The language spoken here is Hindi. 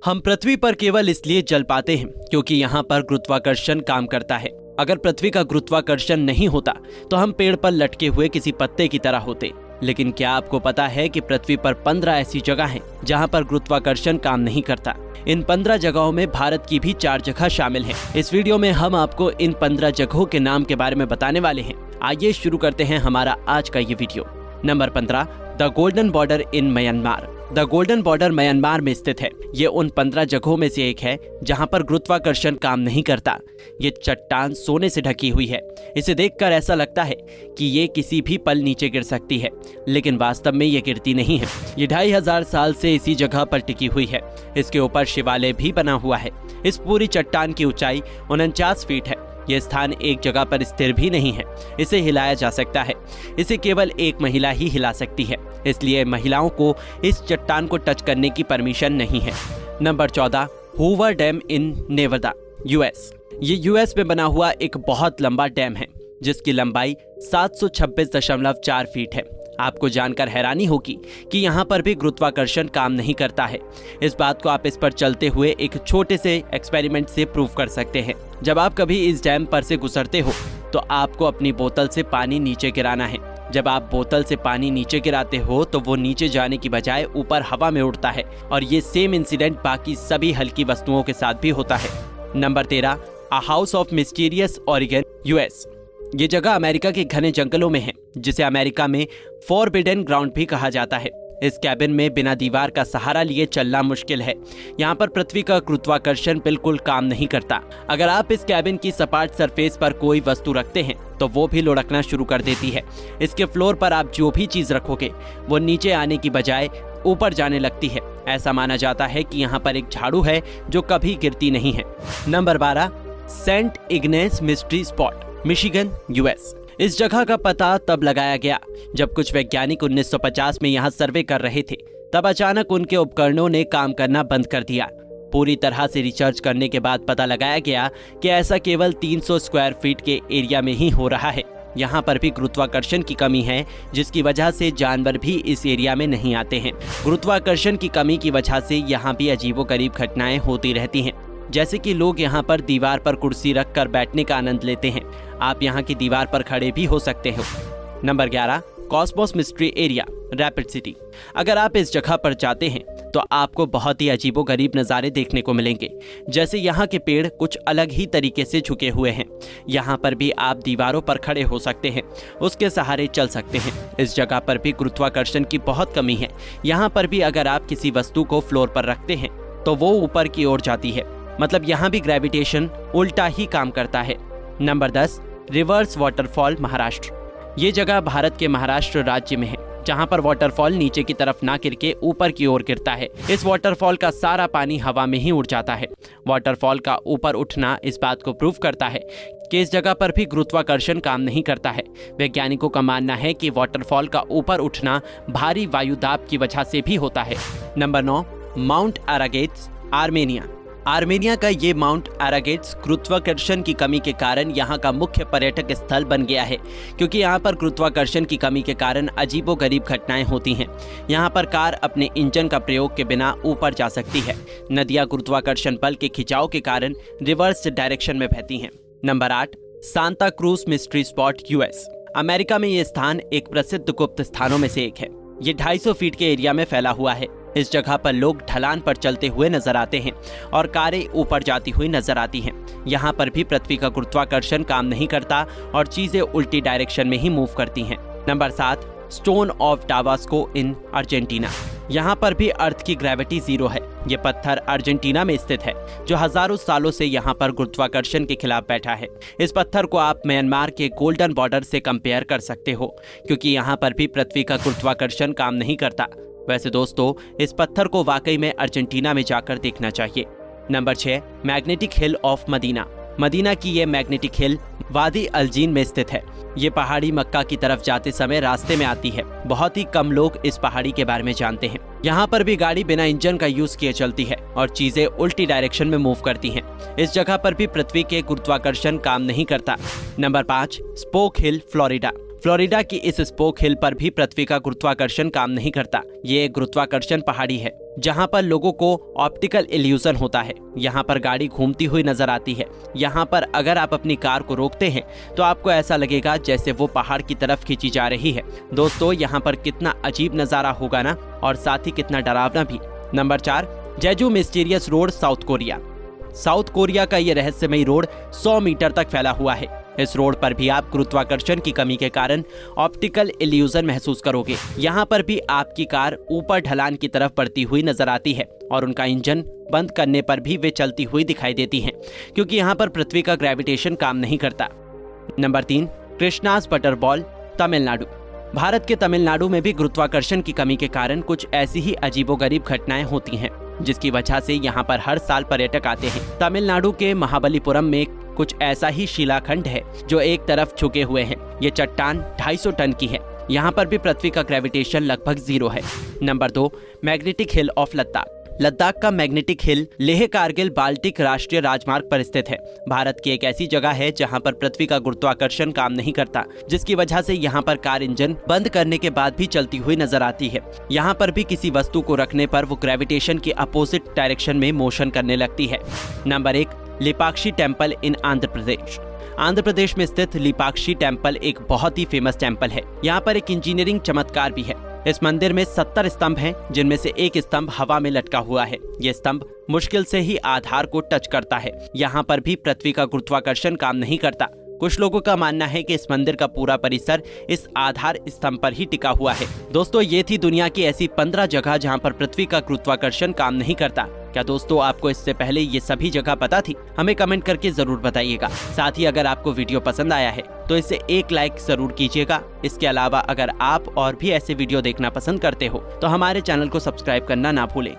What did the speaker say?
हम पृथ्वी पर केवल इसलिए चल पाते हैं क्योंकि यहाँ पर गुरुत्वाकर्षण काम करता है। अगर पृथ्वी का गुरुत्वाकर्षण नहीं होता तो हम पेड़ पर लटके हुए किसी पत्ते की तरह होते। लेकिन क्या आपको पता है कि पृथ्वी पर 15 ऐसी जगह हैं जहाँ पर गुरुत्वाकर्षण काम नहीं करता। इन 15 जगहों में भारत की भी 4 जगह शामिल हैं। इस वीडियो में हम आपको इन 15 जगहों के नाम के बारे में बताने वाले हैं। आइए शुरू करते हैं हमारा आज का ये video. Number 15, the golden border in Myanmar. The golden border Myanmar में स्थित है। ये उन 15 जगहों में से एक है जहां पर गुरुत्वाकर्षण काम नहीं करता। ये चट्टान सोने से ढकी हुई है। इसे देखकर ऐसा लगता है कि ये किसी भी पल नीचे गिर सकती है, लेकिन वास्तव में ये गिरती नहीं है। ये 2500 साल से इसी जगह पर टिकी हुई है। इसके ऊपर शिवालय भी बना हुआ है। इस पूरी चट्टान की ऊंचाई 49 फीट है। यह स्थान एक जगह पर स्थिर भी नहीं है। इसे हिलाया जा सकता है। इसे केवल एक महिला ही हिला सकती है, इसलिए महिलाओं को इस चट्टान को टच करने की परमिशन नहीं है। नंबर 14, हूवर डैम इन नेवादा, यूएस। ये यूएस में बना हुआ एक बहुत लंबा डैम है जिसकी लंबाई 726.4 फीट है। आपको जानकर हैरानी होगी कि यहाँ पर भी गुरुत्वाकर्षण काम नहीं करता है। इस बात को आप इस पर चलते हुए एक छोटे से एक्सपेरिमेंट से प्रूव कर सकते हैं। जब आप कभी इस डैम पर से गुजरते हो तो आपको अपनी बोतल से पानी नीचे गिराना है। जब आप बोतल से पानी नीचे गिराते हो तो वो नीचे जाने की बजाय ऊपर हवा में उड़ता है, और ये सेम इंसिडेंट बाकी सभी हल्की वस्तुओं के साथ भी होता है। Number 13, a house of mysterious Oregon, US. ये जगह अमेरिका के घने जंगलों में है, जिसे अमेरिका में फॉरबिडन ग्राउंड भी कहा जाता है। इस कैबिन में बिना दीवार का सहारा लिए चलना मुश्किल है। यहाँ पर पृथ्वी का गुरुत्वाकर्षण बिल्कुल काम नहीं करता। अगर आप इस कैबिन की सपाट सरफेस पर कोई वस्तु रखते हैं तो वो भी लुढ़कना शुरू कर देती है। इसके फ्लोर पर आप जो भी चीज रखोगे वो नीचे आने की बजाय ऊपर जाने लगती है। ऐसा माना जाता है कि यहाँ पर एक झाड़ू है जो कभी गिरती नहीं है। Number 12, Saint Ignace mystery spot, Michigan, US. इस जगह का पता तब लगाया गया जब कुछ वैज्ञानिक 1950 में यहाँ सर्वे कर रहे थे। तब अचानक उनके उपकरणों ने काम करना बंद कर दिया। पूरी तरह से रिसर्च करने के बाद पता लगाया गया कि ऐसा केवल 300 स्क्वायर फीट के एरिया में ही हो रहा है। यहाँ पर भी गुरुत्वाकर्षण की कमी है, जिसकी वजह से जानवर भी इस एरिया में नहीं आते हैं। गुरुत्वाकर्षण की कमी की वजह से यहाँ भी अजीबोगरीब घटनाएं होती रहती हैं, जैसे कि लोग यहाँ पर दीवार पर कुर्सी रखकर बैठने का आनंद लेते हैं। आप यहाँ की दीवार पर खड़े भी हो सकते हो। Number 11, Cosmos mystery area, rapid city. अगर आप इस जगह पर जाते हैं तो आपको बहुत ही अजीबोगरीब नज़ारे देखने को मिलेंगे। जैसे यहाँ के पेड़ कुछ अलग ही तरीके से झुके हुए हैं। यहाँ पर भी आप दीवारों पर खड़े हो सकते हैं, उसके सहारे चल सकते हैं। इस जगह पर भी गुरुत्वाकर्षण की बहुत कमी है। यहाँ पर भी अगर आप किसी वस्तु को फ्लोर पर रखते हैं तो वो ऊपर की ओर जाती है। मतलब यहाँ भी ग्रेविटेशन उल्टा ही काम करता है। Number 10, reverse waterfall, Maharashtra. ये जगह भारत के महाराष्ट्र राज्य में है, जहाँ पर वाटरफॉल नीचे की तरफ ना गिर के ऊपर की ओर गिरता है। इस वाटरफॉल का सारा पानी हवा में ही उड़ जाता है। वाटरफॉल का ऊपर उठना इस बात को प्रूव करता है कि इस जगह पर भी गुरुत्वाकर्षण काम नहीं करता है। वैज्ञानिकों का मानना है कि वाटरफॉल का ऊपर उठना भारी वायुदाब की वजह से भी होता है। Number 9, mount Aragats, Armenia. Armenia का ये माउंट अरागेट्स गुरुत्वाकर्षण की कमी के कारण यहाँ का मुख्य पर्यटक स्थल बन गया है, क्योंकि यहाँ पर गुरुत्वाकर्षण की कमी के कारण अजीबोगरीब घटनाएं होती हैं। यहाँ पर कार अपने इंजन का प्रयोग के बिना ऊपर जा सकती है। नदियाँ गुरुत्वाकर्षण बल के खिंचाव के कारण रिवर्स डायरेक्शन में बहती हैं। Number 8, Santa cruise mystery spot, US. America में ये स्थान एक प्रसिद्ध गुप्त स्थानों में से एक है। ये 250 फीट के एरिया में फैला हुआ है। इस जगह पर लोग ढलान पर चलते हुए नजर आते हैं और कारें ऊपर जाती हुई नजर आती हैं। यहाँ पर भी पृथ्वी का गुरुत्वाकर्षण काम नहीं करता और चीजें उल्टी डायरेक्शन में ही मूव करती हैं। Number 7, stone of Tabasco in Argentina. यहाँ पर भी अर्थ की ग्रेविटी 0 है। ये पत्थर अर्जेंटीना में स्थित है, जो हजारों सालों से यहाँ पर गुरुत्वाकर्षण के खिलाफ बैठा है। इस पत्थर को आप म्यांमार के गोल्डन बॉर्डर से कंपेयर कर सकते हो, क्योंकि यहाँ पर भी पृथ्वी का गुरुत्वाकर्षण काम नहीं करता। वैसे दोस्तों, इस पत्थर को वाकई में अर्जेंटीना में जाकर देखना चाहिए। Number 6, magnetic hill of Medina. Medina की ये मैग्नेटिक हिल वादी अल्जीन में स्थित है। ये पहाड़ी मक्का की तरफ जाते समय रास्ते में आती है। बहुत ही कम लोग इस पहाड़ी के बारे में जानते हैं। यहाँ पर भी गाड़ी बिना इंजन का यूज किए चलती है और चीजें उल्टी डायरेक्शन में मूव करती हैं। इस जगह पर भी पृथ्वी के गुरुत्वाकर्षण काम नहीं करता। नंबर 5, स्पोक हिल, फ्लोरिडा। फ्लोरिडा की इस स्पोक हिल पर भी पृथ्वी का गुरुत्वाकर्षण काम नहीं करता। ये एक गुरुत्वाकर्षण पहाड़ी है जहाँ पर लोगों को ऑप्टिकल इल्यूजन होता है। यहाँ पर गाड़ी घूमती हुई नजर आती है। यहाँ पर अगर आप अपनी कार को रोकते हैं तो आपको ऐसा लगेगा जैसे वो पहाड़ की तरफ खींची जा रही है। दोस्तों, यहाँ पर कितना अजीब नजारा होगा ना, और साथ ही कितना डरावना भी। Number 4, Jeju mysterious road, South Korea. South Korea का ये रहस्यमयी रोड 100 मीटर तक फैला हुआ है। इस रोड पर भी आप गुरुत्वाकर्षण की कमी के कारण ऑप्टिकल इल्यूजन महसूस करोगे। यहाँ पर भी आपकी कार ऊपर ढलान की तरफ बढ़ती हुई नजर आती है और उनका इंजन बंद करने पर भी वे चलती हुई दिखाई देती हैं, क्योंकि यहाँ पर पृथ्वी का ग्रेविटेशन काम नहीं करता। Number 3, Krishna's waterfall, Tamil Nadu. भारत के तमिलनाडु में भी गुरुत्वाकर्षण की कमी के कारण कुछ ऐसी ही अजीबोगरीब घटनाएं होती हैं, जिसकी वजह से यहाँ पर हर साल पर्यटक आते हैं। तमिलनाडु के महाबलीपुरम में कुछ ऐसा ही शिलाखंड है जो एक तरफ झुके हुए हैं। ये चट्टान 250 टन की है। यहाँ पर भी पृथ्वी का ग्रेविटेशन लगभग 0 है। Number 2, magnetic hill of Ladakh. Ladakh का magnetic hill Leh Kargil Baltic राष्ट्रीय राजमार्ग पर स्थित है। भारत की एक ऐसी जगह है जहां पर पृथ्वी का गुरुत्वाकर्षण काम नहीं करता, जिसकी वजह से यहां पर कार इंजन बंद करने के बाद भी चलती हुई नजर आती है। यहां पर भी किसी वस्तु को रखने पर वो ग्रेविटेशन की अपोजिट डायरेक्शन में मोशन करने लगती है। Number 1, Lepakshi temple in Andhra Pradesh. Andhra Pradesh में स्थित लिपाक्षी टेम्पल एक बहुत ही फेमस टेम्पल है। यहाँ पर एक इंजीनियरिंग चमत्कार भी है। इस मंदिर में 70 स्तंभ हैं, जिनमें से एक स्तंभ हवा में लटका हुआ है। ये स्तंभ मुश्किल से ही आधार को टच करता है। यहाँ पर भी पृथ्वी का गुरुत्वाकर्षण काम नहीं करता। कुछ लोगों का मानना है कि इस मंदिर का पूरा परिसर इस आधार स्तंभ पर ही टिका हुआ है। दोस्तों, ये थी दुनिया की ऐसी 15 जगह जहाँ पर पृथ्वी का गुरुत्वाकर्षण काम नहीं करता। क्या दोस्तों, आपको इससे पहले ये सभी जगह पता थी? हमें कमेंट करके जरूर बताइएगा। साथ ही अगर आपको वीडियो पसंद आया है तो इसे एक लाइक जरूर कीजिएगा। इसके अलावा अगर आप और भी ऐसे वीडियो देखना पसंद करते हो तो हमारे चैनल को सब्सक्राइब करना ना भूलें।